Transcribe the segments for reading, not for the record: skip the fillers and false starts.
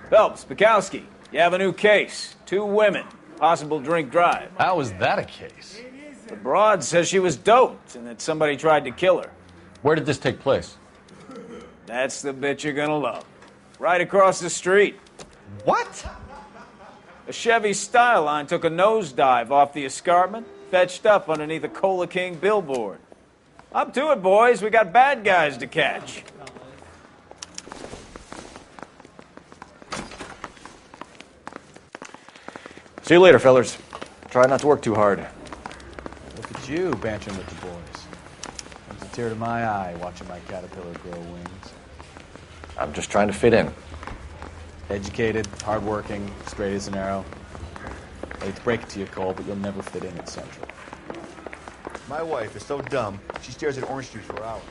Phelps, Bukowski, you have a new case. 2 women, possible drink drive. How is that a case? The broad says she was doped and that somebody tried to kill her. Where did this take place? That's the bit you're gonna love. Right across the street. What? A Chevy Styline took a nosedive off the escarpment, fetched up underneath a Cola King billboard. Up to it, boys. We got bad guys to catch. See you later, fellers. Try not to work too hard. Look at you bantering with the boys. Comes a tear to my eye watching my caterpillar grow wings. I'm just trying to fit in. Educated, hardworking, straight as an arrow. I hate to break it to you, Cole, but you'll never fit in at Central. My wife is so dumb, she stares at orange juice for hours.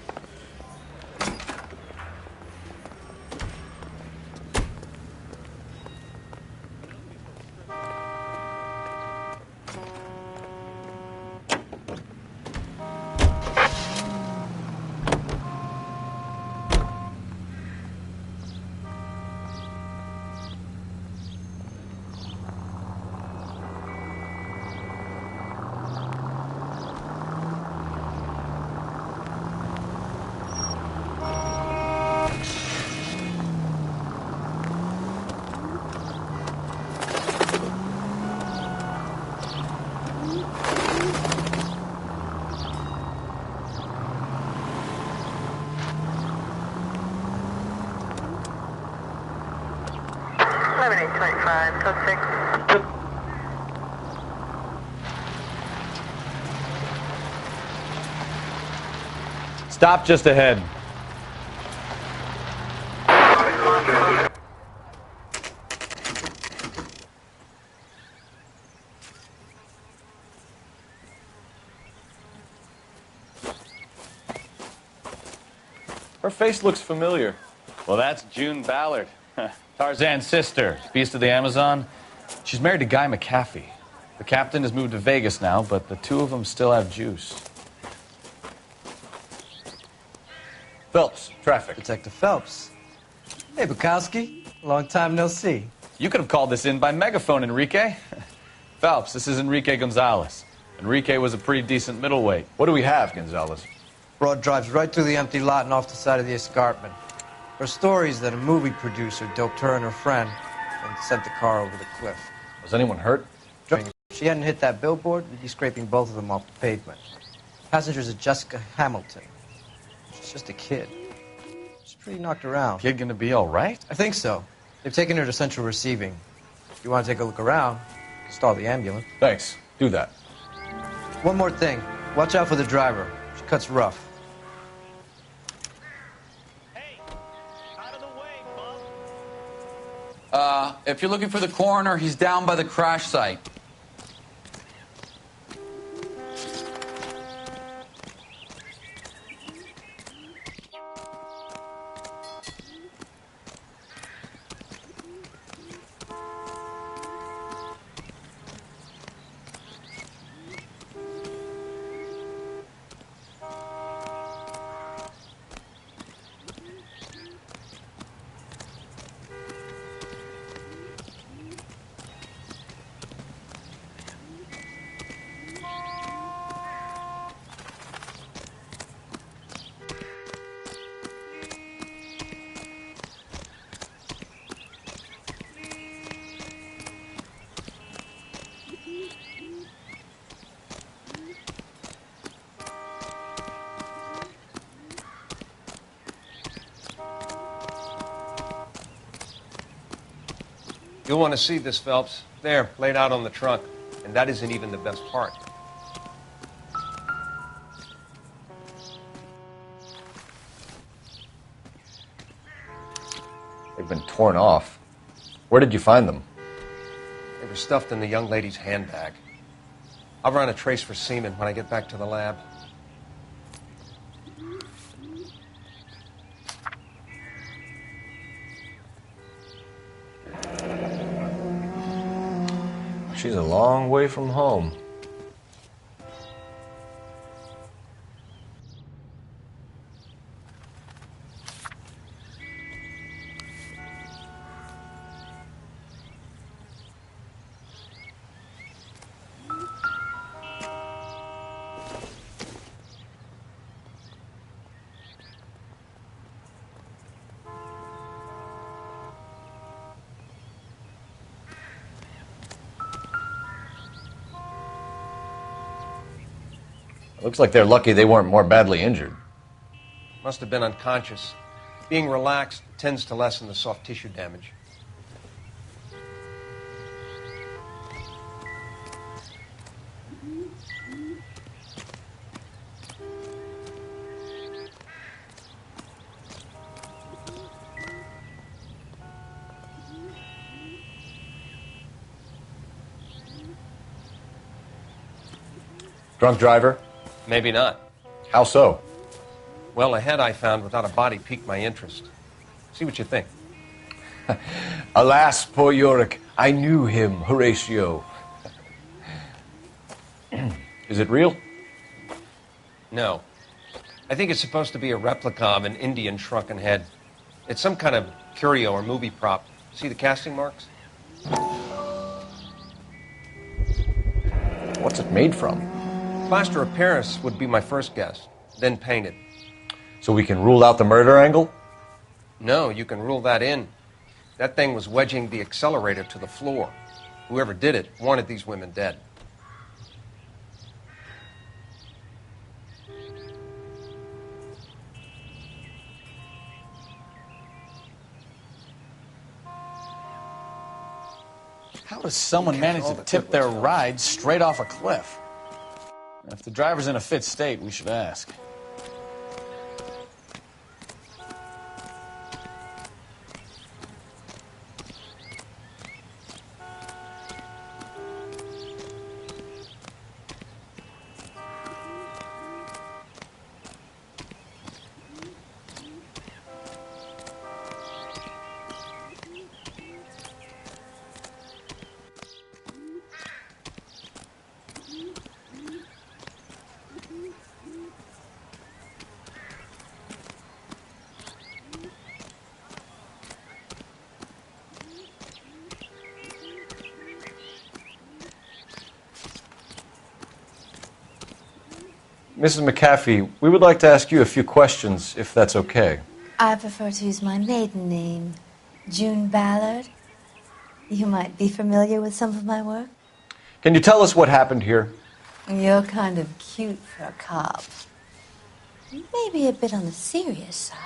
Code 6. Stop just ahead. Her face looks familiar. Well, that's June Ballard, Tarzan's sister, Beast of the Amazon. She's married to Guy McAfee. The captain has moved to Vegas now, but the two of them still have juice. Phelps, traffic. Detective Phelps. Hey, Bukowski. Long time no see. You could have called this in by megaphone, Enrique. Phelps, this is Enrique Gonzalez. Enrique was a pretty decent middleweight. What do we have, Gonzalez? Broad drives right through the empty lot and off the side of the escarpment. Her story is that a movie producer doped her and her friend and sent the car over the cliff. Was anyone hurt? If she hadn't hit that billboard, we'd be scraping both of them off the pavement. Passengers are Jessica Hamilton. She's just a kid. She's pretty knocked around. Kid gonna be all right? I think so. They've taken her to Central Receiving. If you want to take a look around, stall the ambulance. Thanks. Do that. One more thing. Watch out for the driver. She cuts rough. If you're looking for the coroner, he's down by the crash site. You'll want to see this, Phelps. There, laid out on the trunk. And that isn't even the best part. They've been torn off. Where did you find them? They were stuffed in the young lady's handbag. I'll run a trace for semen when I get back to the lab. She's a long way from home. Looks like they're lucky they weren't more badly injured. Must have been unconscious. Being relaxed tends to lessen the soft tissue damage. Drunk driver? Maybe not. How so? Well, a head I found without a body piqued my interest. See what you think. Alas, poor Yorick. I knew him, Horatio. Is it real? No. I think it's supposed to be a replica of an Indian shrunken head. It's some kind of curio or movie prop. See the casting marks? What's it made from? Plaster of Paris would be my first guess, then painted. So we can rule out the murder angle? No, you can rule that in. That thing was wedging the accelerator to the floor. Whoever did it wanted these women dead. How does someone manage to tip their ride straight off a cliff? If the driver's in a fit state, we should ask. Mrs. McAfee, we would like to ask you a few questions, if that's okay. I prefer to use my maiden name, June Ballard. You might be familiar with some of my work. Can you tell us what happened here? You're kind of cute for a cop. Maybe a bit on the serious side.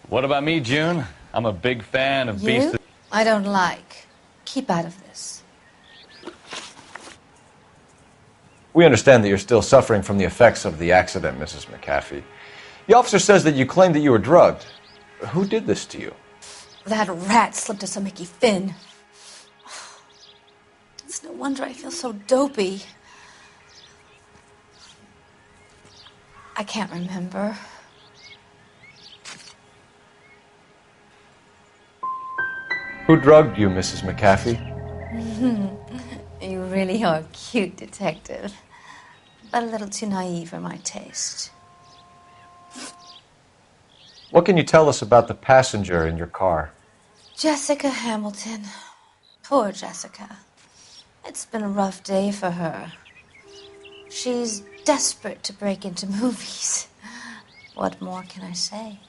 What about me, June? I'm a big fan of Beast. You? I don't like. Keep out of this. We understand that you're still suffering from the effects of the accident, Mrs. McAfee. The officer says that you claimed that you were drugged. Who did this to you? That rat slipped us a Mickey Finn. It's no wonder I feel so dopey. I can't remember. Who drugged you, Mrs. McAfee? You really are a cute detective, but a little too naive for my taste. What can you tell us about the passenger in your car? Jessica Hamilton. Poor Jessica. It's been a rough day for her. She's desperate to break into movies. What more can I say?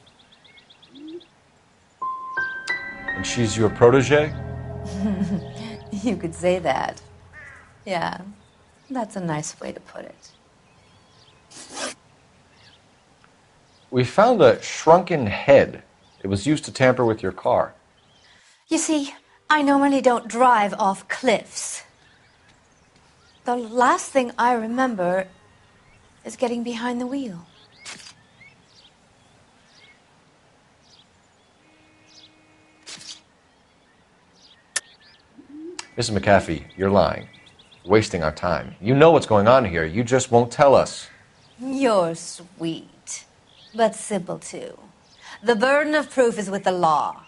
And she's your protege? You could say that. Yeah, that's a nice way to put it. We found a shrunken head. It was used to tamper with your car. You see, I normally don't drive off cliffs. The last thing I remember is getting behind the wheel. Mrs. McAfee, you're lying. Wasting our time. You know what's going on here. You just won't tell us. You're sweet, but simple too. The burden of proof is with the law.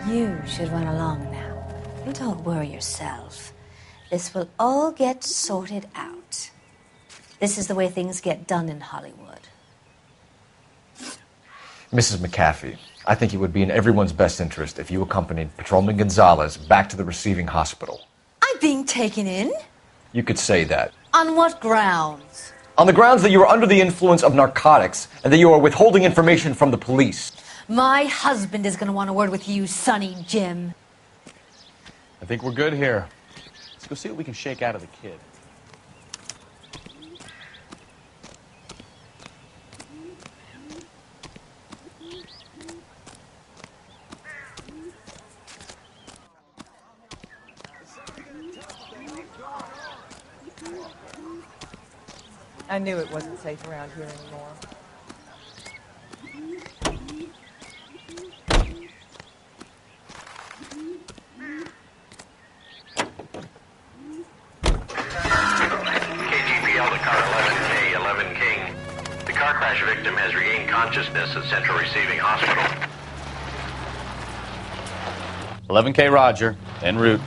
You should run along now. Don't worry yourself. This will all get sorted out. This is the way things get done in Hollywood. Mrs. McAfee, I think it would be in everyone's best interest if you accompanied Patrolman Gonzalez back to the receiving hospital. I'm being taken in? You could say that. On what grounds? on the grounds that you are under the influence of narcotics and that you are withholding information from the police. My husband is going to want a word with you, Sonny Jim. I think we're good here. Let's go see what we can shake out of the kid. I knew it wasn't safe around here anymore. KGPL to car 11K, 11 King. The car crash victim has regained consciousness at Central Receiving Hospital. 11K Roger, en route.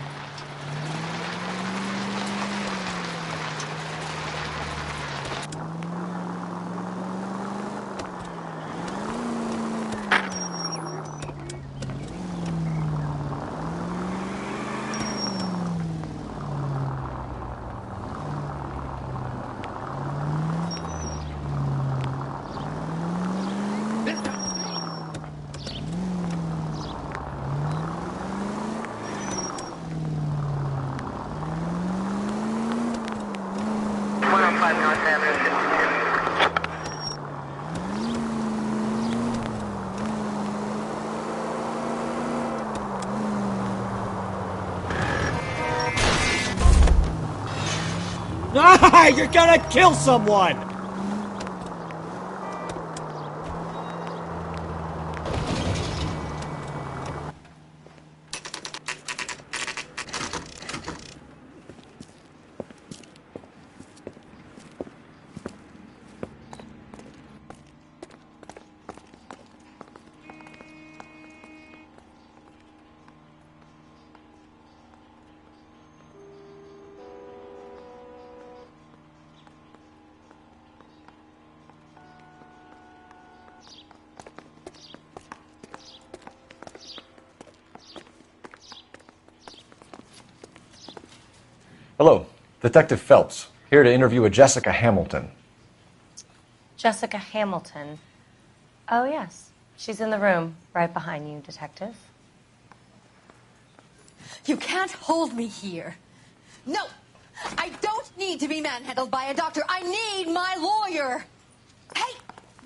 Ah, you're gonna kill someone! Hello, Detective Phelps, here to interview a Jessica Hamilton. Jessica Hamilton. Oh, yes. She's in the room right behind you, Detective. You can't hold me here. No, I don't need to be manhandled by a doctor. I need my lawyer. Hey,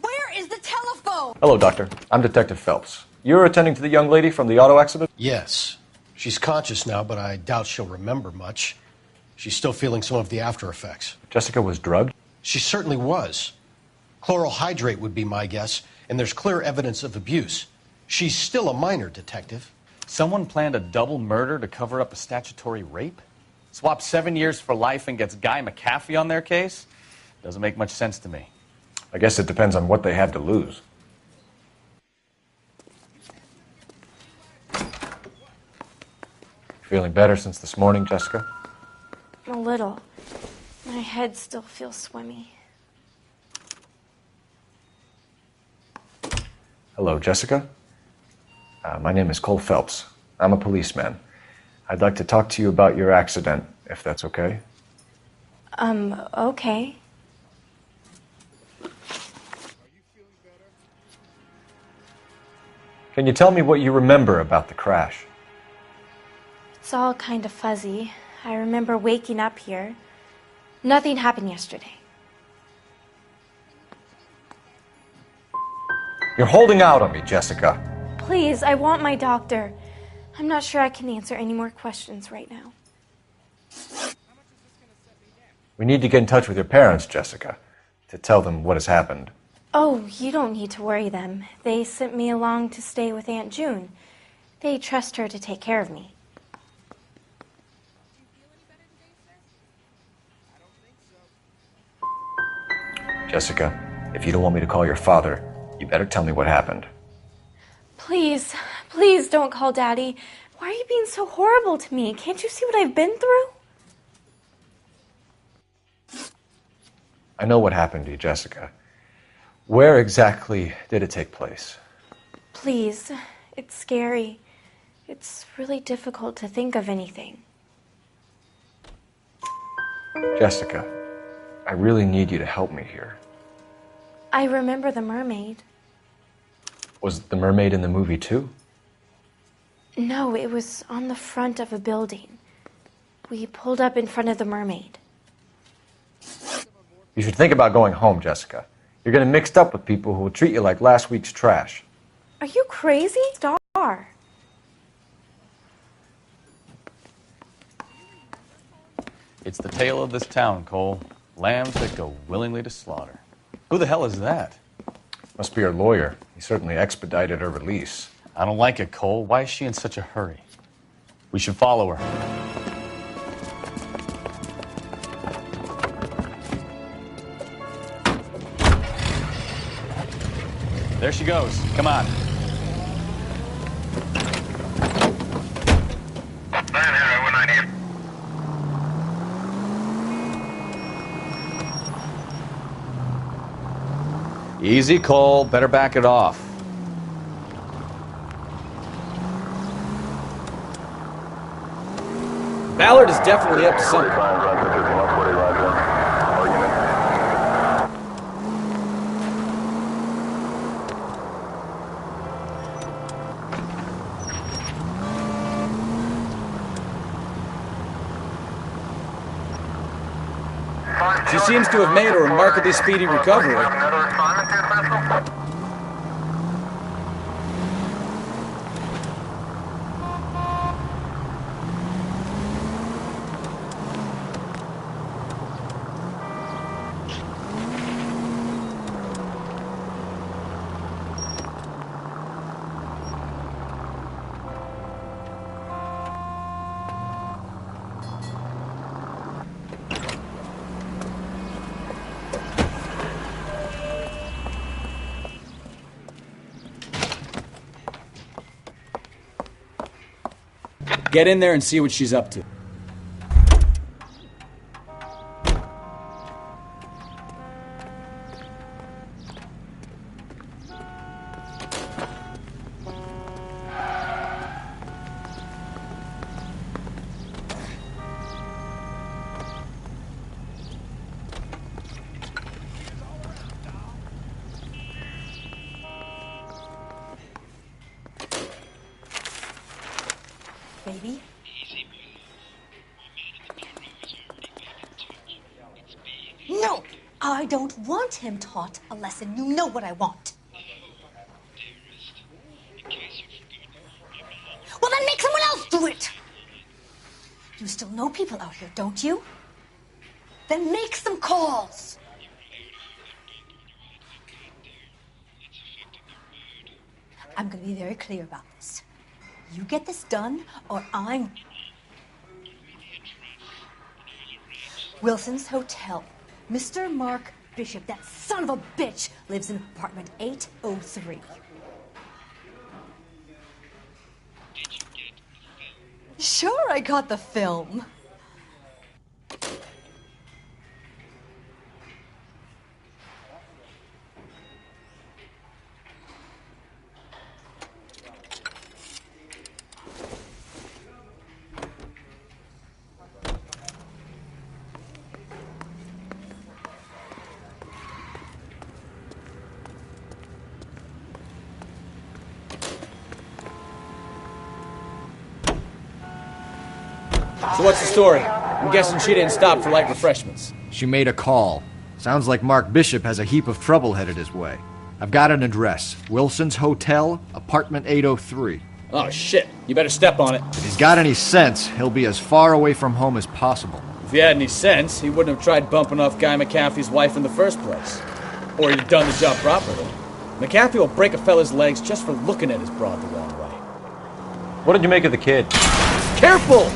where is the telephone? Hello, Doctor. I'm Detective Phelps. You're attending to the young lady from the auto accident? Yes. She's conscious now, but I doubt she'll remember much. She's still feeling some of the after effects. Jessica was drugged? She certainly was. Chloral hydrate would be my guess, and there's clear evidence of abuse. She's still a minor, Detective. Someone planned a double murder to cover up a statutory rape? Swap 7 years for life and gets Guy McAfee on their case? Doesn't make much sense to me. I guess it depends on what they have to lose. Feeling better since this morning, Jessica? A little. My head still feels swimmy. Hello, Jessica. My name is Cole Phelps. I'm a policeman. I'd like to talk to you about your accident, if that's okay. Okay. Can you tell me what you remember about the crash? It's all kind of fuzzy. I remember waking up here. Nothing happened yesterday. You're holding out on me, Jessica. Please, I want my doctor. I'm not sure I can answer any more questions right now. We need to get in touch with your parents, Jessica, to tell them what has happened. Oh, you don't need to worry them. They sent me along to stay with Aunt June. They trust her to take care of me. Jessica, if you don't want me to call your father, you better tell me what happened. Please, please don't call Daddy. Why are you being so horrible to me? Can't you see what I've been through? I know what happened to you, Jessica. Where exactly did it take place? Please, it's scary. It's really difficult to think of anything. Jessica, I really need you to help me here. I remember the mermaid. Was the mermaid in the movie too? No, it was on the front of a building. We pulled up in front of the mermaid. You should think about going home, Jessica. You're getting mixed up with people who will treat you like last week's trash. Are you crazy? Star. It's the tale of this town, Cole. Lambs that go willingly to slaughter. Who the hell is that? Must be her lawyer. He certainly expedited her release. I don't like it, Cole. Why is she in such a hurry? We should follow her. There she goes. Come on. Easy, Cole. Better back it off. Ballard is definitely up to something. She seems to have made a remarkably speedy recovery. Get in there and see what she's up to. Baby? No! I don't want him taught a lesson. You know what I want. Well, then make someone else do it! You still know people out here, don't you? Then make some calls! I'm gonna be very clear about this. You get this done, or I'm... Wilson's Hotel. Mr. Mark Bishop, that son of a bitch, lives in apartment 803. Sure, I got the film. So what's the story? I'm guessing she didn't stop for light refreshments. She made a call. Sounds like Mark Bishop has a heap of trouble headed his way. I've got an address. Wilson's Hotel, apartment 803. Oh, shit. You better step on it. If he's got any sense, he'll be as far away from home as possible. If he had any sense, he wouldn't have tried bumping off Guy McAfee's wife in the first place. Or he'd have done the job properly. McAfee will break a fella's legs just for looking at his broad the wrong way. What did you make of the kid? Careful!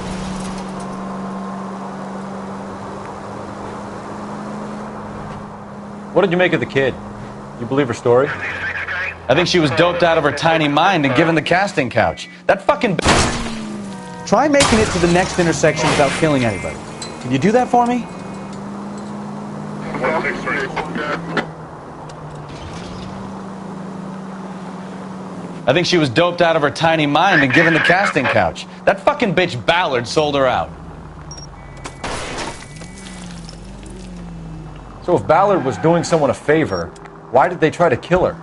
What did you make of the kid? You believe her story? I think she was doped out of her tiny mind and given the casting couch. That fucking Try making it to the next intersection without killing anybody. Can you do that for me? I think she was doped out of her tiny mind and given the casting couch. That fucking bitch Ballard sold her out. So if Ballard was doing someone a favor, why did they try to kill her?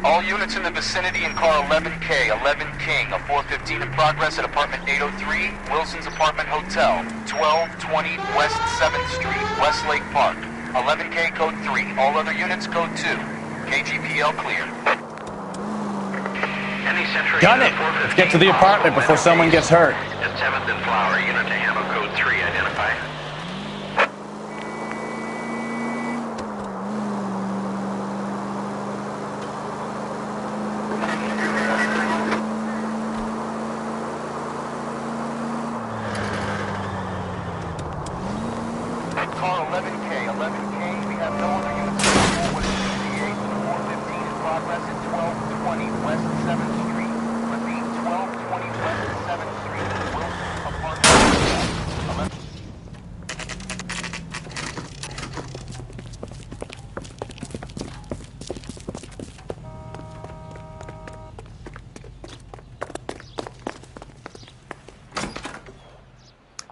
All units in the vicinity in car 11K, 11 King, a 415 in progress at apartment 803, Wilson's Apartment Hotel, 1220 West 7th Street, Westlake Park. 11K code 3, all other units code 2. KGPL clear. Done it! Let's get to the apartment before someone gets hurt. At 7th and Flower, unit to handle code 3, identify. Car 11K, 11K, we have no other units forward at 68 with a 415 in progress at 1220 West 7th Street. Repeat, 1220 West 7th Street, Wilson Apartment. 11.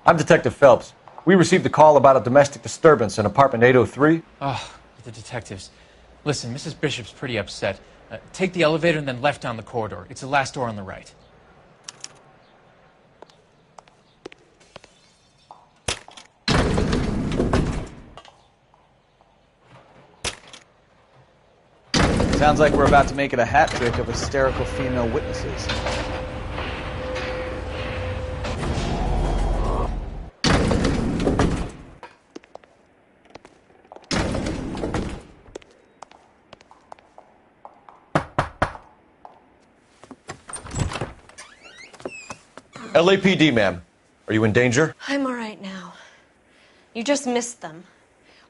I'm Detective Phelps. We received a call about a domestic disturbance in apartment 803. Oh, the detectives. Listen, Mrs. Bishop's pretty upset. Take the elevator and then left down the corridor. It's the last door on the right. Sounds like we're about to make it a hat trick of hysterical female witnesses. LAPD, ma'am. Are you in danger? I'm all right now. You just missed them.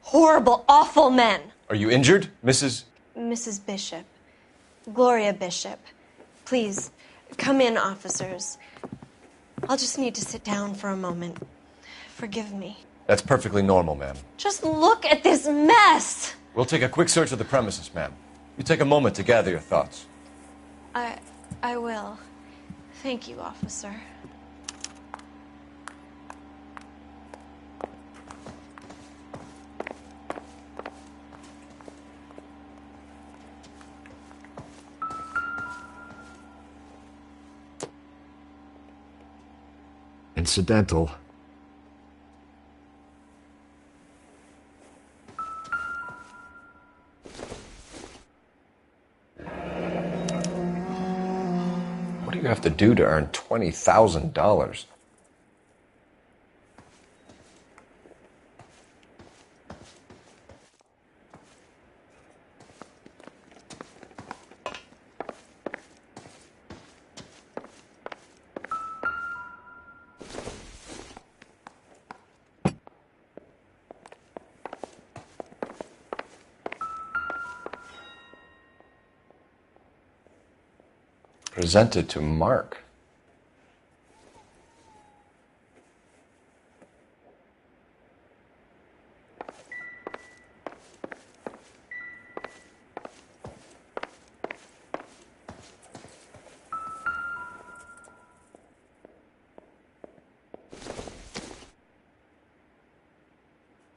Horrible, awful men. Are you injured, Mrs.? Mrs. Bishop. Gloria Bishop. Please, come in, officers. I'll just need to sit down for a moment. Forgive me. That's perfectly normal, ma'am. Just look at this mess! We'll take a quick search of the premises, ma'am. You take a moment to gather your thoughts. I will. Thank you, officer. Incidental. What do you have to do to earn $20,000? Presented to Mark.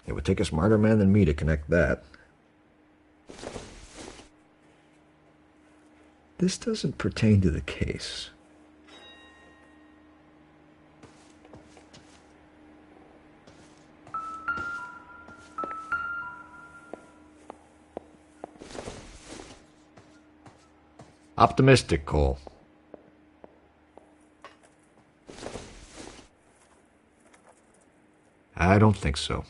It would take a smarter man than me to connect that. This doesn't pertain to the case. Optimistic, Cole. I don't think so.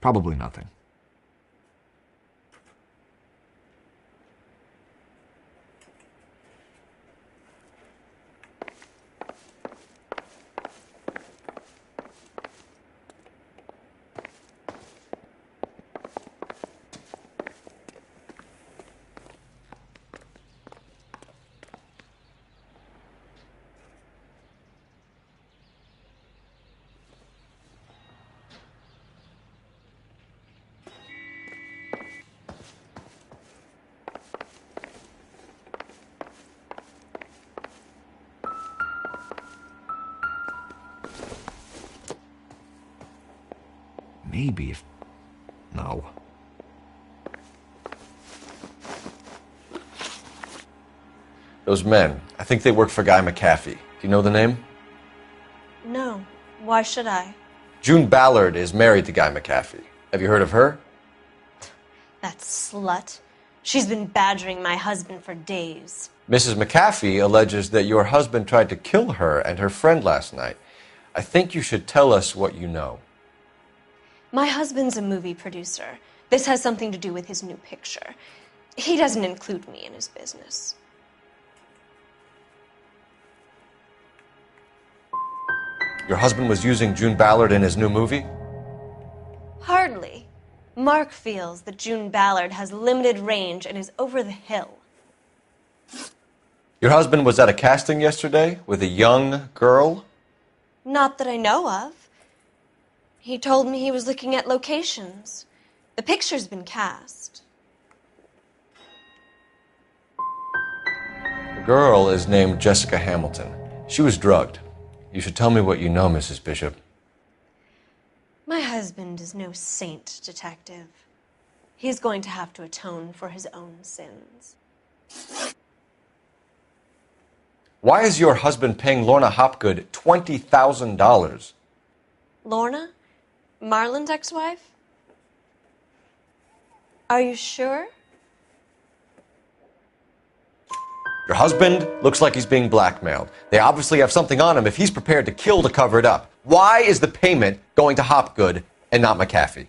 Probably nothing. Maybe if... No. Those men, I think they work for Guy McAfee. Do you know the name? No. Why should I? June Ballard is married to Guy McAfee. Have you heard of her? That slut. She's been badgering my husband for days. Mrs. McAfee alleges that your husband tried to kill her and her friend last night. I think you should tell us what you know. My husband's a movie producer. This has something to do with his new picture. He doesn't include me in his business. Your husband was using June Ballard in his new movie? Hardly. Mark feels that June Ballard has limited range and is over the hill. Your husband was at a casting yesterday with a young girl? Not that I know of. He told me he was looking at locations. The picture's been cast. The girl is named Jessica Hamilton. She was drugged. You should tell me what you know, Mrs. Bishop. My husband is no saint, Detective. He's going to have to atone for his own sins. Why is your husband paying Lorna Hopgood $20,000? Lorna? Marlon's ex-wife? Are you sure? Your husband looks like he's being blackmailed. They obviously have something on him if he's prepared to kill to cover it up. Why is the payment going to Hopgood and not McAfee?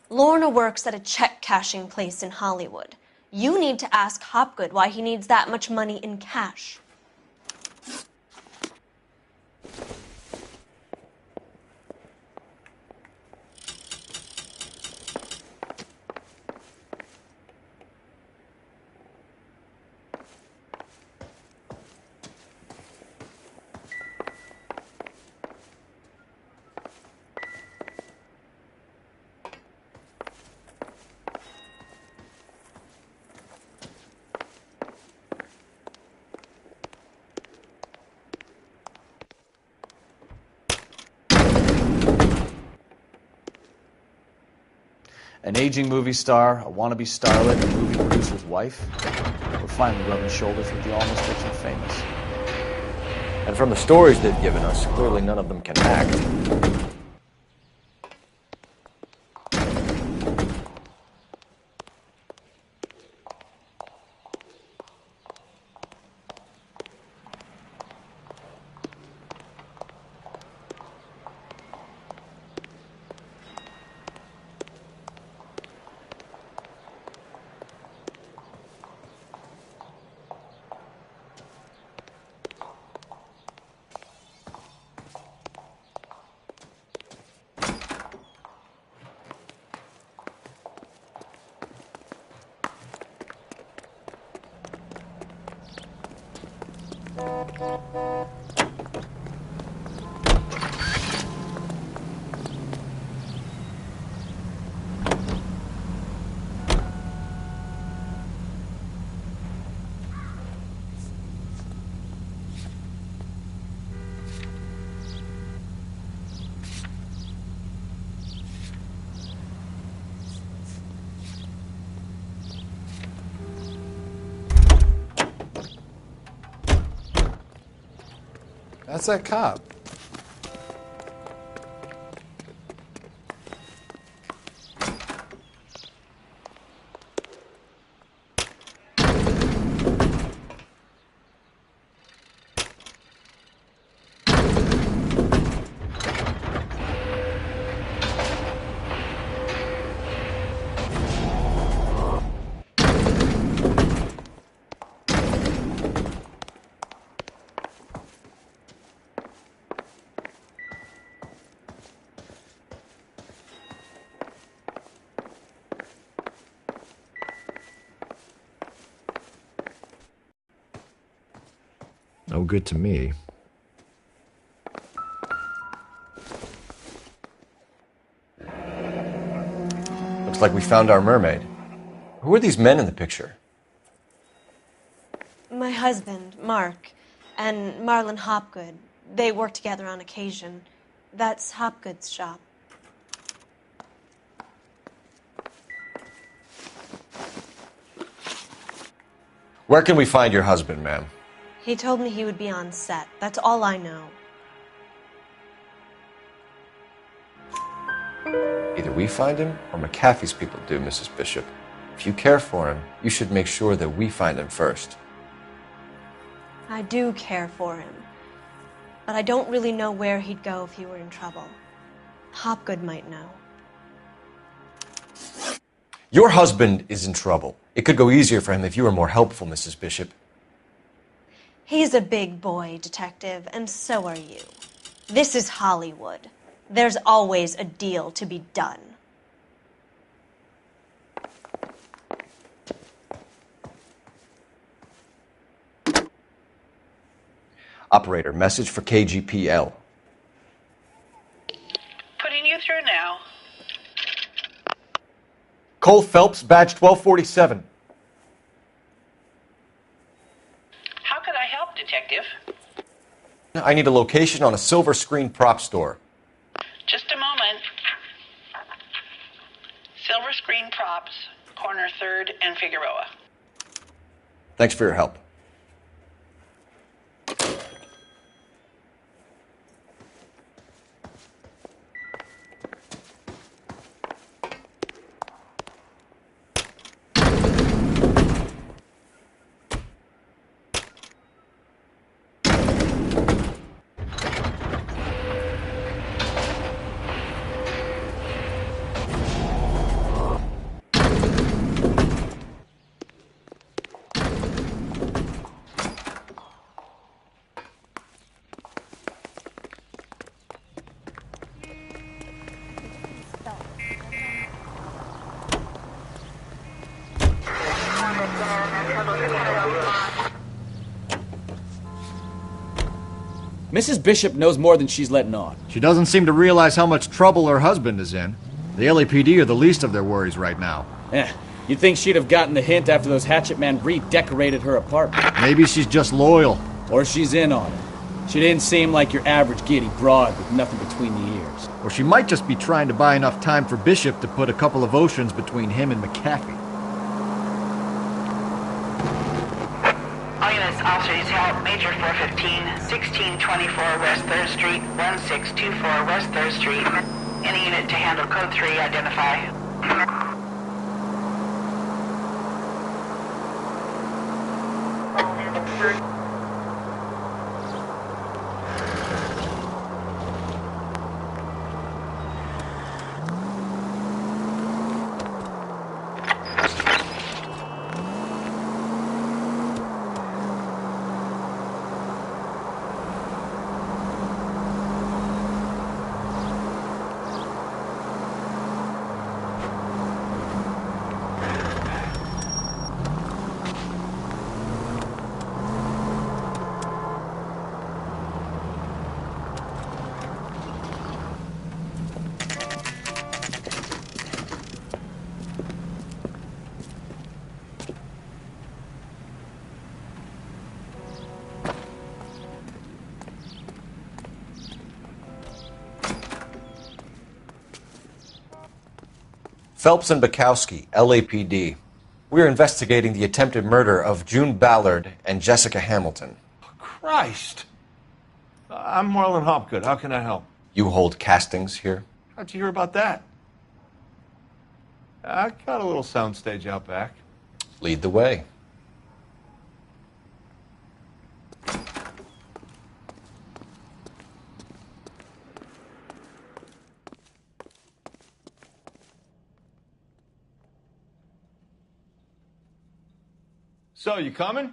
Lorna works at a check-cashing place in Hollywood. You need to ask Hopgood why he needs that much money in cash. An aging movie star, a wannabe starlet, a movie producer's wife. We're finally rubbing shoulders with the almost rich and famous. And from the stories they've given us, clearly none of them can act. That's that cop. No good to me. Looks like we found our mermaid. Who are these men in the picture? My husband, Mark, and Marlon Hopgood. They work together on occasion. That's Hopgood's shop. Where can we find your husband, ma'am? He told me he would be on set. That's all I know. Either we find him or McAfee's people do, Mrs. Bishop. If you care for him, you should make sure that we find him first. I do care for him. But I don't really know where he'd go if he were in trouble. Hopgood might know. Your husband is in trouble. It could go easier for him if you were more helpful, Mrs. Bishop. He's a big boy, Detective, and so are you. This is Hollywood. There's always a deal to be done. Operator, message for KGPL. Putting you through now. Cole Phelps, badge 1247. How could I help, Detective? I need a location on a silver screen prop store. Just a moment. Silver Screen Props, corner 3rd and Figueroa. Thanks for your help. Mrs. Bishop knows more than she's letting on. She doesn't seem to realize how much trouble her husband is in. The LAPD are the least of their worries right now. You'd think she'd have gotten the hint after those hatchet men redecorated her apartment. Maybe she's just loyal. Or she's in on it. She didn't seem like your average giddy broad with nothing between the ears. Or she might just be trying to buy enough time for Bishop to put a couple of oceans between him and McAfee. All units, officers help. Major 415, 1624 West 3rd Street, 1624 West 3rd Street. Any unit to handle code 3, identify. Phelps and Bukowski, LAPD. We're investigating the attempted murder of June Ballard and Jessica Hamilton. Christ! I'm Marlon Hopgood. How can I help? You hold castings here? How'd you hear about that? I got a little soundstage out back. Lead the way. So, you coming?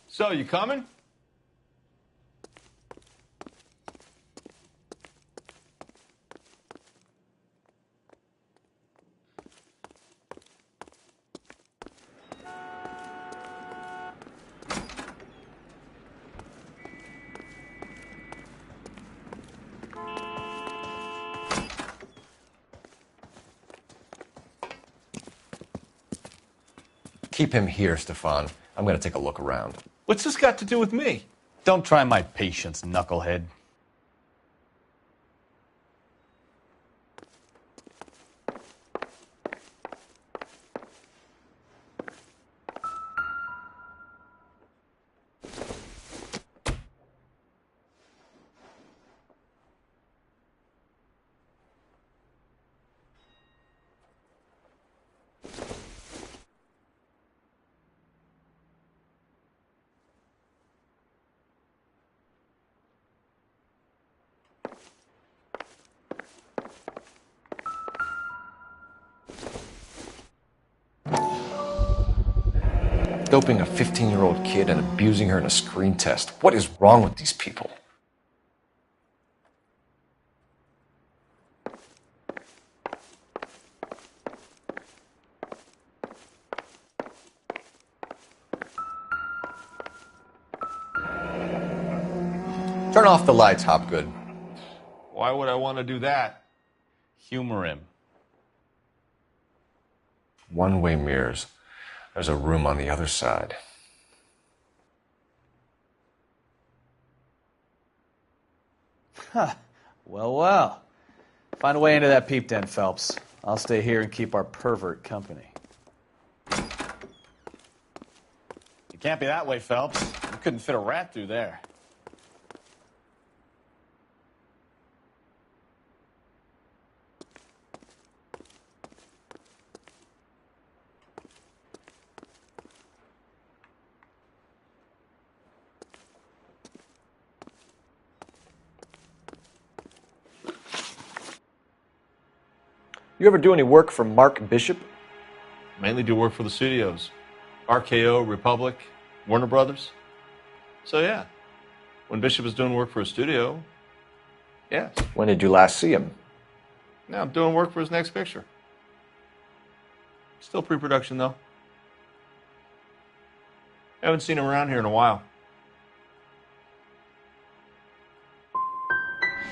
So, you coming? Keep him here, Stefan. I'm going to take a look around. What's this got to do with me? Don't try my patience, knucklehead. Doping a 15-year-old kid and abusing her in a screen test. What is wrong with these people? Turn off the lights, Hopgood. Why would I want to do that? Humor him. One-way mirrors. There's a room on the other side. Huh. Well, well. Find a way into that peep den, Phelps. I'll stay here and keep our pervert company. It can't be that way, Phelps. You couldn't fit a rat through there. You ever do any work for Mark Bishop? Mainly do work for the studios. RKO, Republic, Warner Brothers. So yeah, when Bishop is doing work for a studio, yes. When did you last see him? Now I'm doing work for his next picture. Still pre-production though. Haven't seen him around here in a while.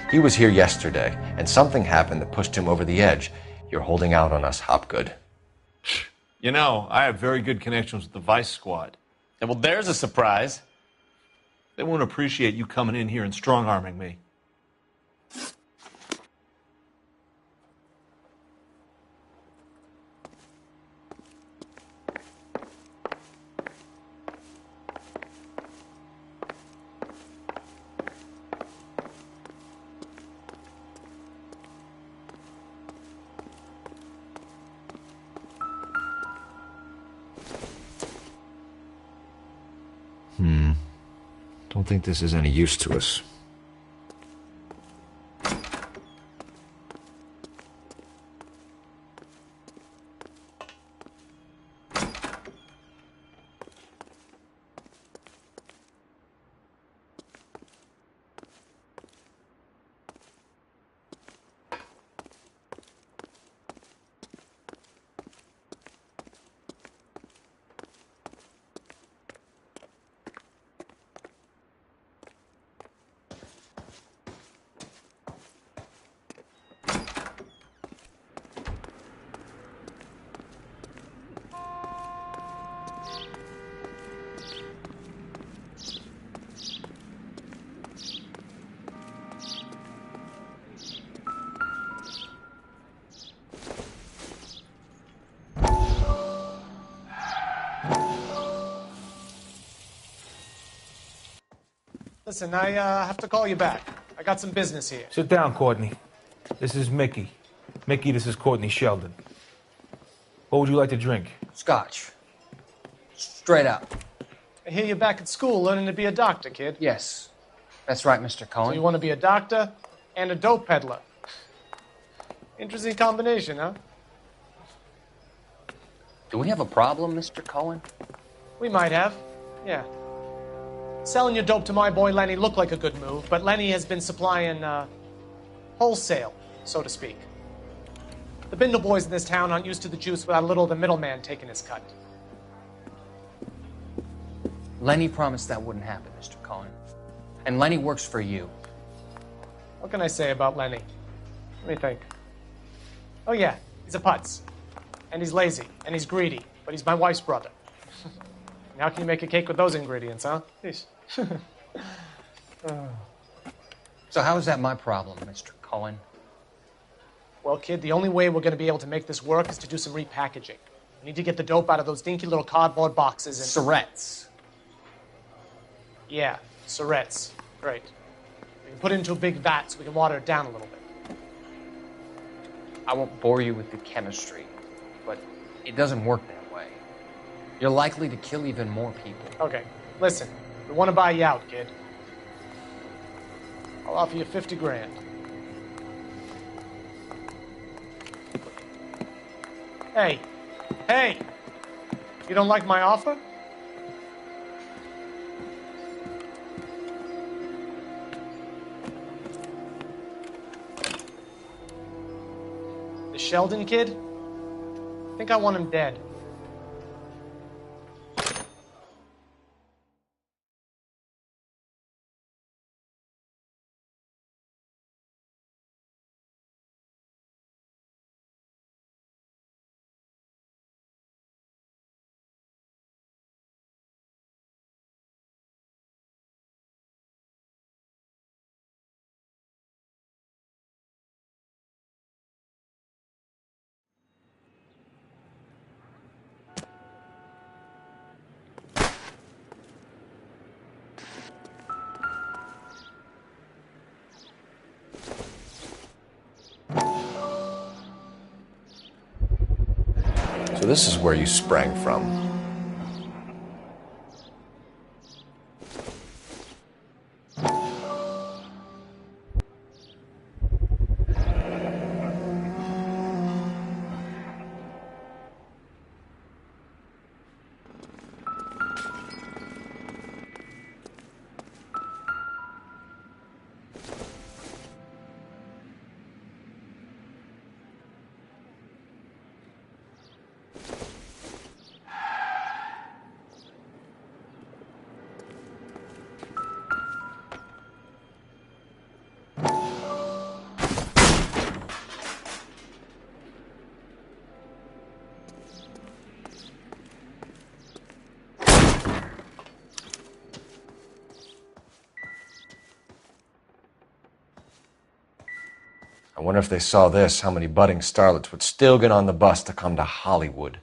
He was here yesterday, and something happened that pushed him over the edge. You're holding out on us, Hopgood. You know, I have very good connections with the Vice Squad. Yeah, well, there's a surprise. They won't appreciate you coming in here and strong-arming me. Don't think this is any use to us. Listen, I have to call you back. I got some business here. Sit down, Courtney. This is Mickey. Mickey, this is Courtney Sheldon. What would you like to drink? Scotch. Straight up. I hear you're back at school learning to be a doctor, kid. Yes. That's right, Mr. Cohen. So you want to be a doctor and a dope peddler. Interesting combination, huh? Do we have a problem, Mr. Cohen? We might have. Yeah. Selling your dope to my boy Lenny looked like a good move, but Lenny has been supplying, wholesale, so to speak. The Bindle boys in this town aren't used to the juice without a little of the middleman taking his cut. Lenny promised that wouldn't happen, Mr. Cohen. And Lenny works for you. What can I say about Lenny? Let me think. Oh yeah, he's a putz. And he's lazy, and he's greedy, but he's my wife's brother. How can you make a cake with those ingredients, huh? Jeez. So how is that my problem, Mr. Cullen? Well, kid, the only way we're going to be able to make this work is to do some repackaging. We need to get the dope out of those dinky little cardboard boxes and... Surrettes. Yeah, Surrettes. Great. We can put it into a big vat so we can water it down a little bit. I won't bore you with the chemistry, but it doesn't work that way. You're likely to kill even more people. Okay, listen. We want to buy you out, kid. I'll offer you 50 grand. Hey. Hey! You don't like my offer? The Sheldon kid? I think I want him dead. So this is where you sprang from. I wonder if they saw this, how many budding starlets would still get on the bus to come to Hollywood.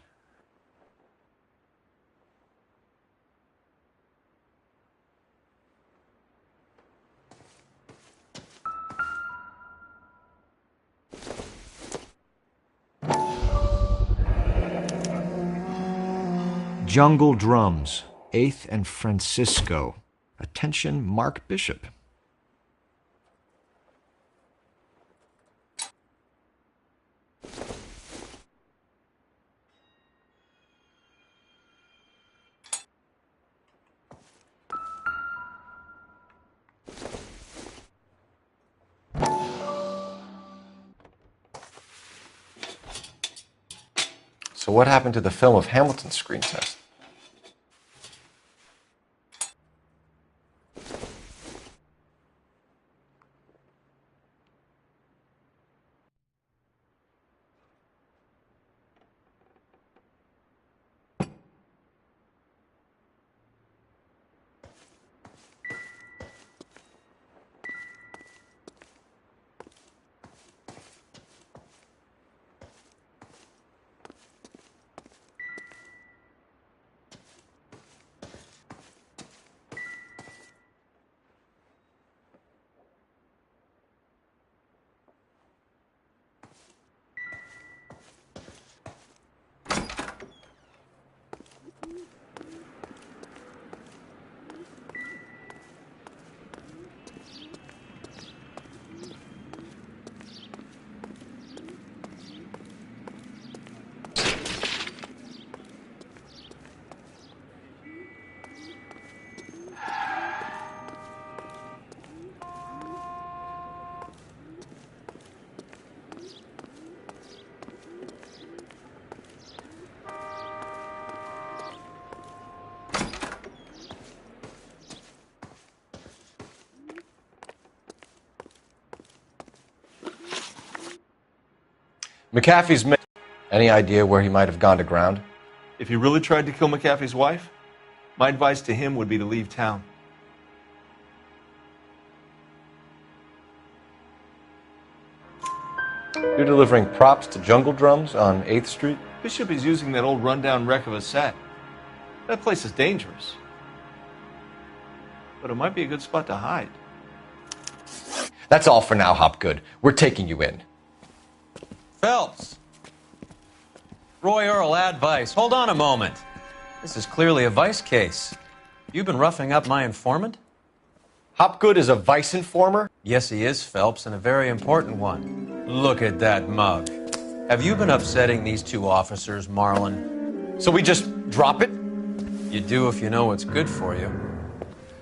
Jungle Drums, 8th and Francisco. Attention, Mark Bishop. So what happened to the film of Hamilton's screen test? McAfee's... Any idea where he might have gone to ground? If he really tried to kill McAfee's wife, my advice to him would be to leave town. You're delivering props to Jungle Drums on 8th Street? Bishop is using that old rundown wreck of a set. That place is dangerous. But it might be a good spot to hide. That's all for now, Hopgood. We're taking you in. Phelps! Roy Earl, advice. Hold on a moment. This is clearly a vice case. You've been roughing up my informant? Hopgood is a vice informer? Yes, he is, Phelps, and a very important one. Look at that mug. Have you been upsetting these two officers, Marlon? So we just drop it? You do if you know what's good for you.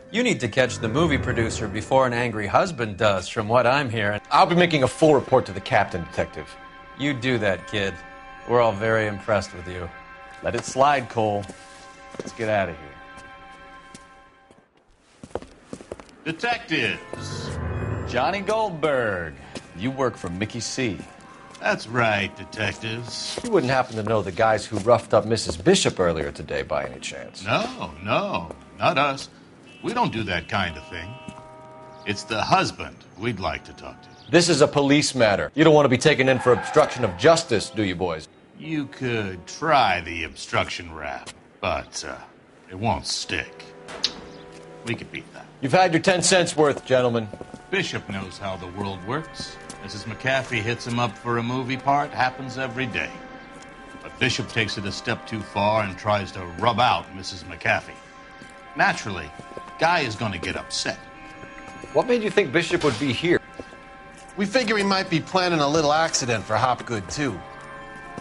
You need to catch the movie producer before an angry husband does, from what I'm hearing. I'll be making a full report to the captain, Detective. You do that, kid. We're all very impressed with you. Let it slide, Cole. Let's get out of here. Detectives. Johnny Goldberg. You work for Mickey C. That's right, detectives. You wouldn't happen to know the guys who roughed up Mrs. Bishop earlier today by any chance? No, not us. We don't do that kind of thing. It's the husband we'd like to talk to. This is a police matter. You don't want to be taken in for obstruction of justice, do you, boys? You could try the obstruction rap, but it won't stick. We could beat that. You've had your 10 cents worth, gentlemen. Bishop knows how the world works. Mrs. McAfee hits him up for a movie part. Happens every day. But Bishop takes it a step too far and tries to rub out Mrs. McAfee. Naturally, Guy is going to get upset. What made you think Bishop would be here? We figure he might be planning a little accident for Hopgood, too.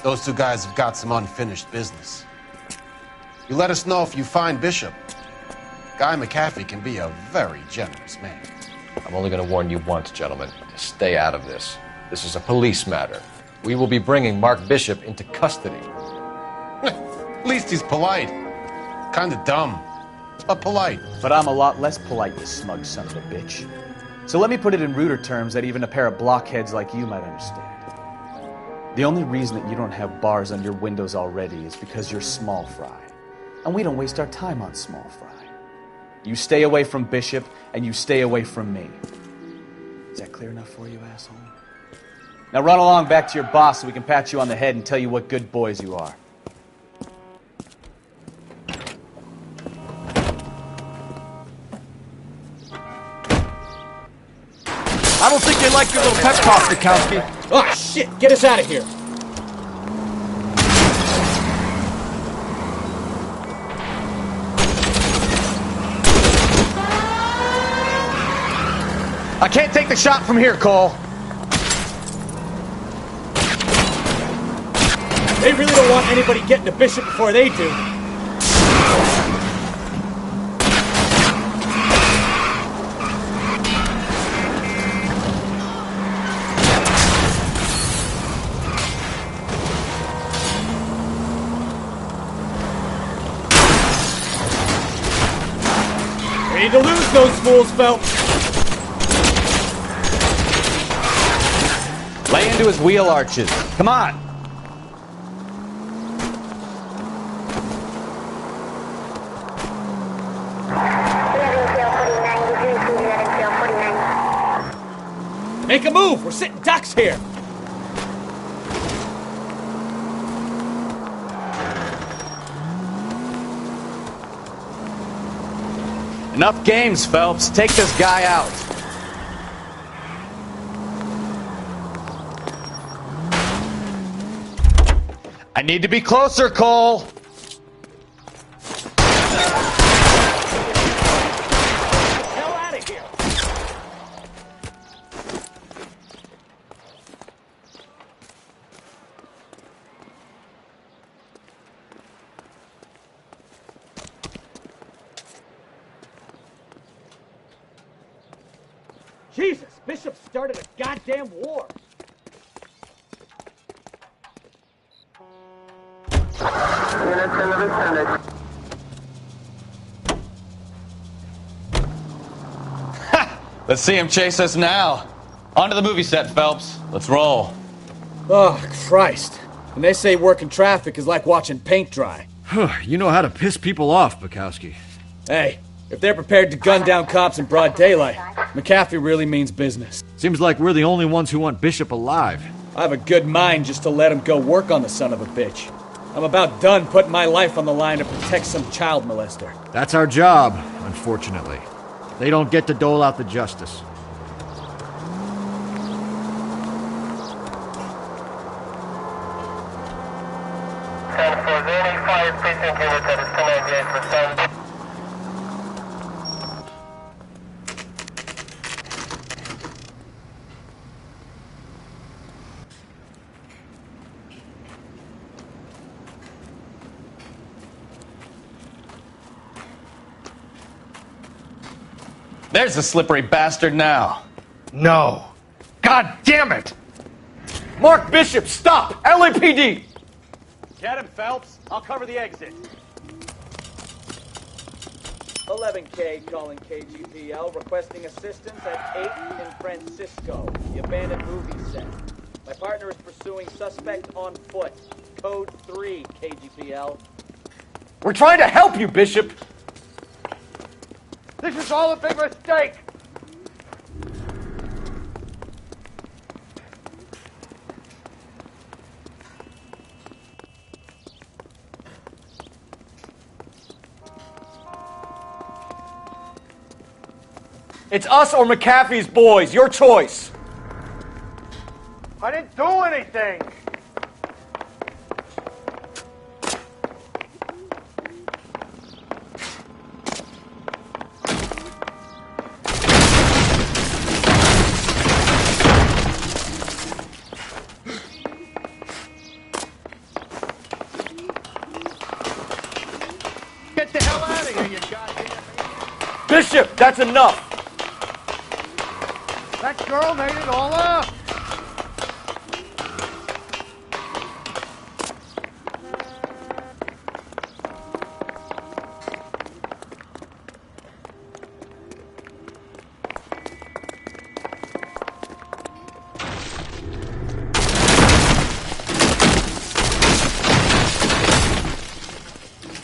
Those two guys have got some unfinished business. You let us know if you find Bishop. Guy McAfee can be a very generous man. I'm only going to warn you once, gentlemen. Stay out of this. This is a police matter. We will be bringing Mark Bishop into custody. At least he's polite. Kind of dumb, but polite. But I'm a lot less polite, you smug son of a bitch. So let me put it in ruder terms that even a pair of blockheads like you might understand. The only reason that you don't have bars on your windows already is because you're small fry. And we don't waste our time on small fry. You stay away from Bishop, and you stay away from me. Is that clear enough for you, asshole? Now run along back to your boss so we can pat you on the head and tell you what good boys you are. I don't think they like your little pep talk, Mikowski. Oh, shit! Get us out of here! I can't take the shot from here, Cole. They really don't want anybody getting to Bishop before they do. We need to lose those fools, Phelps. Lay into his wheel arches. Come on. Make a move. We're sitting ducks here. Enough games, Phelps. Take this guy out. I need to be closer, Cole. Hell out of here. Jesus, Bishop started a goddamn war. Let's see him chase us now. On to the movie set, Phelps. Let's roll. Oh, Christ. And they say working traffic is like watching paint dry. You know how to piss people off, Bukowski. Hey, if they're prepared to gun down cops in broad daylight, McAfee really means business. Seems like we're the only ones who want Bishop alive. I have a good mind just to let him go work on the son of a bitch. I'm about done putting my life on the line to protect some child molester. That's our job, unfortunately. They don't get to dole out the justice. There's the slippery bastard now. No. God damn it! Mark Bishop, stop! LAPD! Get him, Phelps. I'll cover the exit. 11K calling KGPL, requesting assistance at 8 in Francisco, the abandoned movie set. My partner is pursuing suspect on foot. Code 3, KGPL. We're trying to help you, Bishop! This is all a big mistake! It's us or McAfee's boys. Your choice. I didn't do anything! Get the hell out of here, you goddamn... Bishop, that's enough. That girl made it all up!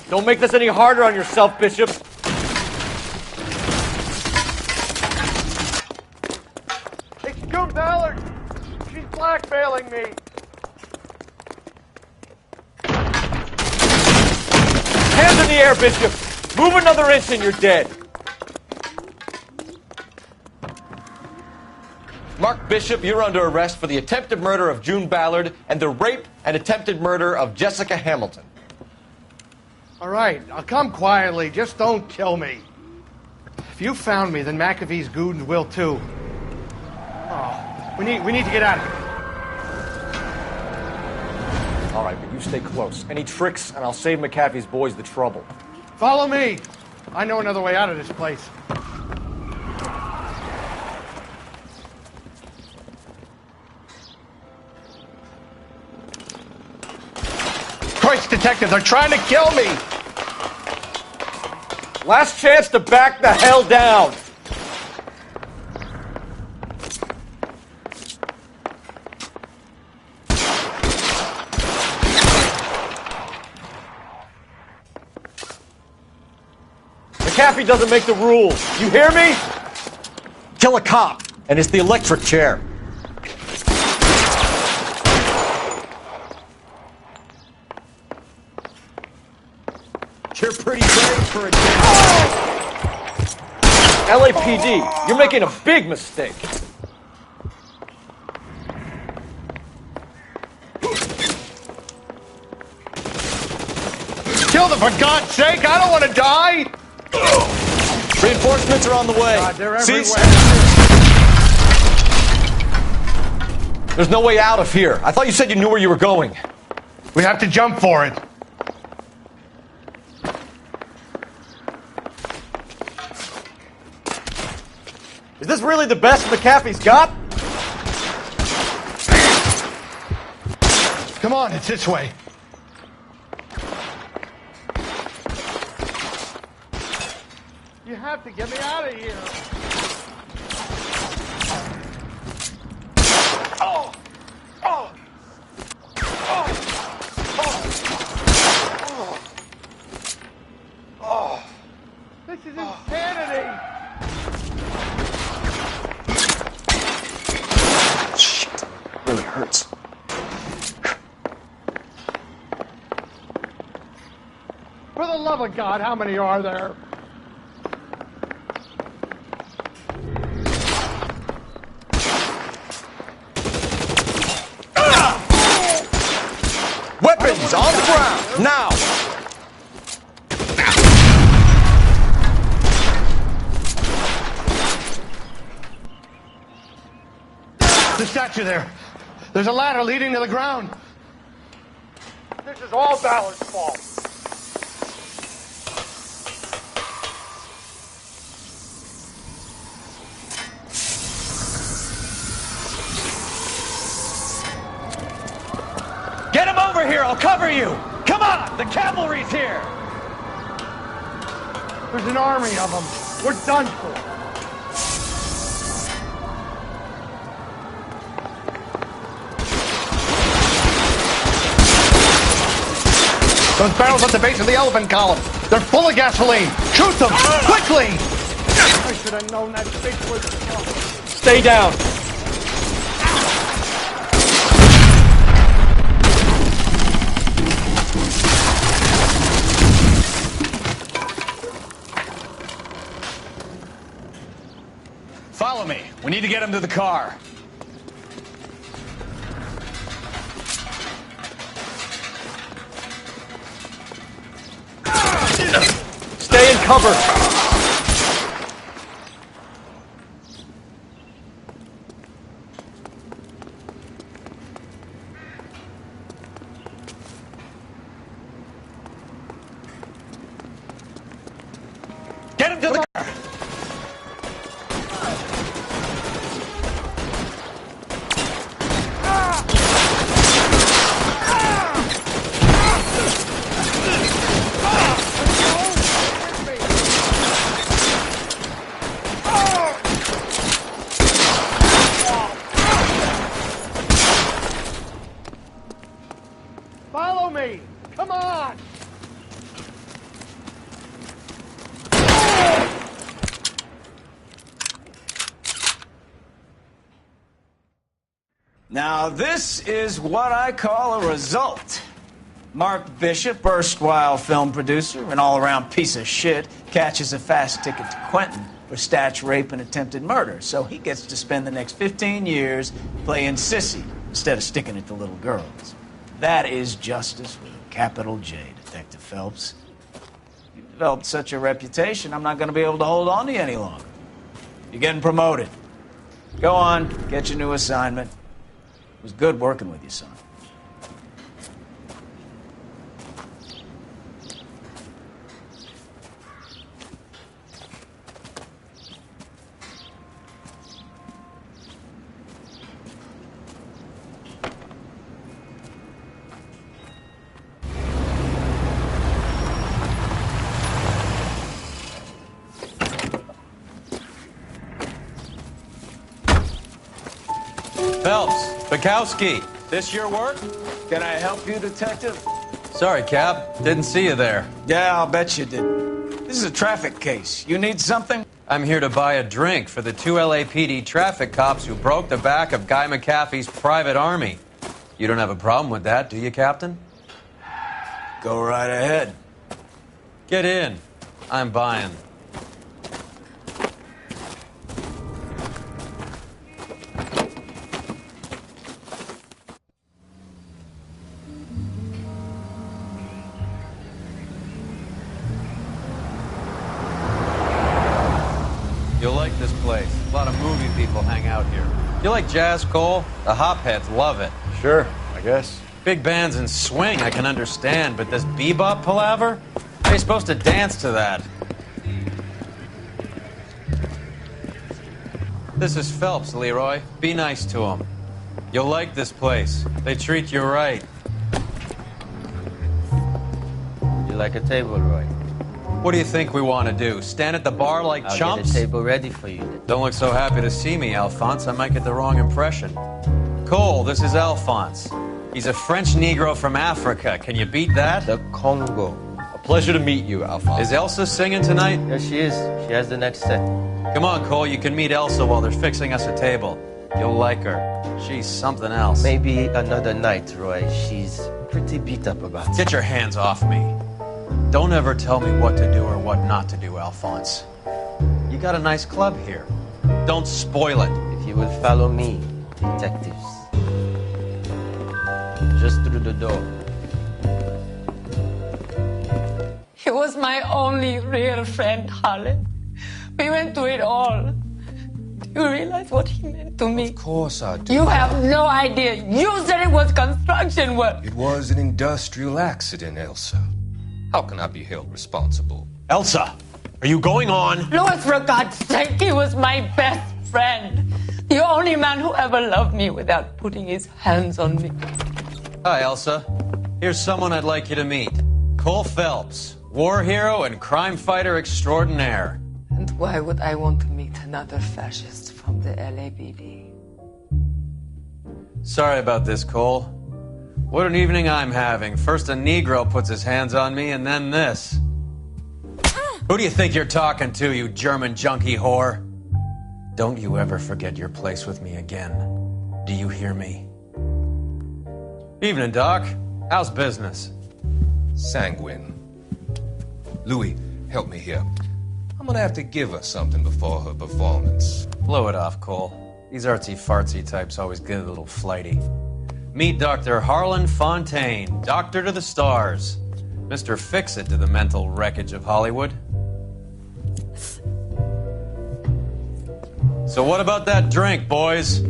Don't make this any harder on yourself, Bishop. It's June Ballard! She's blackmailing me! Hands in the air, Bishop! Move another inch and you're dead. Mark Bishop, you're under arrest for the attempted murder of June Ballard and the rape and attempted murder of Jessica Hamilton. All right, I'll come quietly. Just don't kill me. If you found me, then McAfee's goons will too. Oh, we need to get out of here. All right, but you stay close. Any tricks, and I'll save McAfee's boys the trouble. Follow me. I know another way out of this place. Christ, detective, they're trying to kill me! Last chance to back the hell down! McAfee doesn't make the rules. You hear me? Kill a cop, and it's the electric chair. You're pretty brave for a LAPD, you're making a big mistake. Kill them, for God's sake! I don't want to die! Reinforcements are on the way. God, they're everywhere. There's no way out of here. I thought you said you knew where you were going. We have to jump for it. Is this really the best McAfee's got? Come on, it's this way. You have to get me out of here. Oh! Oh! Oh! Oh! hurts. For the love of God, how many are there? Weapons on the ground, now! The statue there. There's a ladder leading to the ground. This is all Ballard's fault. Get him over here, I'll cover you! Come on, the cavalry's here! There's an army of them. We're done for. Those barrels at the base of the elephant column. They're full of gasoline. Shoot them! Quickly! I should have known that bitch was a trouble. Stay down. Follow me. We need to get him to the car. Stay in cover. Get him to the car. Follow me! Come on! Now, this is what I call a result. Mark Bishop, erstwhile film producer, an all-around piece of shit, catches a fast ticket to Quentin for statch rape and attempted murder, so he gets to spend the next 15 years playing sissy instead of sticking it to little girls. That is justice with a capital J, Detective Phelps. You've developed such a reputation, I'm not going to be able to hold on to you any longer. You're getting promoted. Go on, get your new assignment. It was good working with you, son. Phelps, Bukowski, this your work? Can I help you, Detective? Sorry, Cap. Didn't see you there. Yeah, I'll bet you did. This is a traffic case. You need something? I'm here to buy a drink for the 2 LAPD traffic cops who broke the back of Guy McAfee's private army. You don't have a problem with that, do you, Captain? Go right ahead. Get in. I'm buying. You'll like this place. A lot of movie people hang out here. You like jazz, Cole? The hopheads love it. Sure, I guess. Big bands and swing, I can understand, but this bebop palaver? How are you supposed to dance to that? This is Phelps, Leroy. Be nice to him. You'll like this place. They treat you right. You like a table, Roy? What do you think we want to do? Stand at the bar like I'll chumps? get a table ready for you. Don't look so happy to see me, Alphonse. I might get the wrong impression. Cole, this is Alphonse. He's a French Negro from Africa. Can you beat that? The Congo. A pleasure to meet you, Alphonse. Is Elsa singing tonight? Yes, she is. She has the next set. Come on, Cole. You can meet Elsa while they're fixing us a table. You'll like her. She's something else. Maybe another night, Roy. She's pretty beat up about it. Get your hands off me. Don't ever tell me what to do or what not to do, Alphonse. You got a nice club here. Don't spoil it. If you will follow me, detectives. Just through the door. He was my only real friend, Harlan. We went through it all. Do you realize what he meant to me? Of course I do. You have no idea. You said it was construction work. It was an industrial accident, Elsa. How can I be held responsible? Elsa, are you going on? Louis, for God's sake, he was my best friend. The only man who ever loved me without putting his hands on me. Hi, Elsa. Here's someone I'd like you to meet. Cole Phelps, war hero and crime fighter extraordinaire. And why would I want to meet another fascist from the LAPD? Sorry about this, Cole. What an evening I'm having. First a Negro puts his hands on me, and then this. Who do you think you're talking to, you German junkie whore? Don't you ever forget your place with me again. Do you hear me? Evening, Doc. How's business? Sanguine. Louis, help me here. I'm gonna have to give her something before her performance. Blow it off, Cole. These artsy-fartsy types always get a little flighty. Meet Dr. Harlan Fontaine, doctor to the stars. Mr. Fix-It to the mental wreckage of Hollywood. So what about that drink, boys?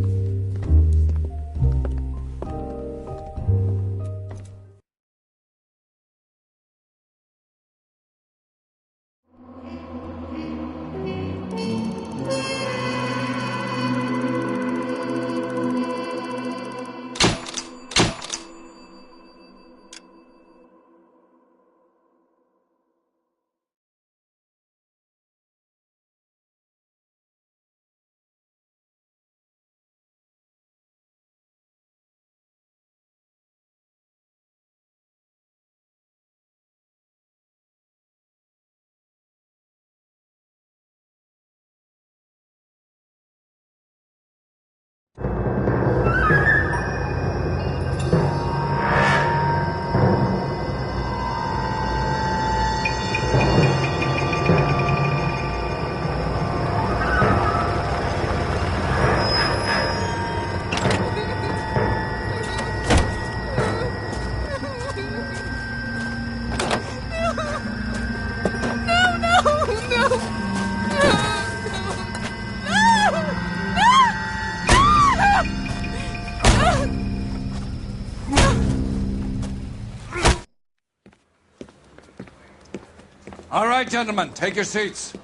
All right, gentlemen, take your seats.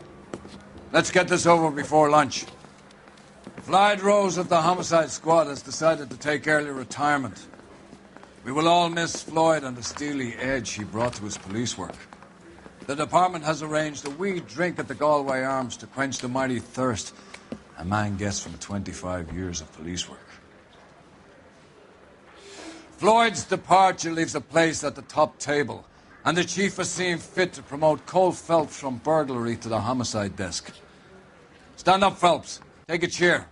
Let's get this over before lunch. Floyd Rose of the Homicide Squad has decided to take early retirement. We will all miss Floyd and the steely edge he brought to his police work. The department has arranged a wee drink at the Galway Arms to quench the mighty thirst a man gets from 25 years of police work. Floyd's departure leaves a place at the top table, and the chief has seen fit to promote Cole Phelps from burglary to the homicide desk. Stand up, Phelps. Take a chair.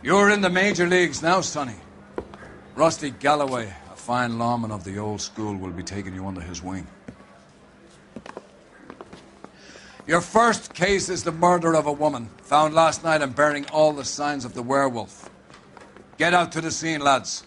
You're in the major leagues now, Sonny. Rusty Galloway, a fine lawman of the old school, will be taking you under his wing. Your first case is the murder of a woman, found last night and bearing all the signs of the werewolf. Get out to the scene, lads.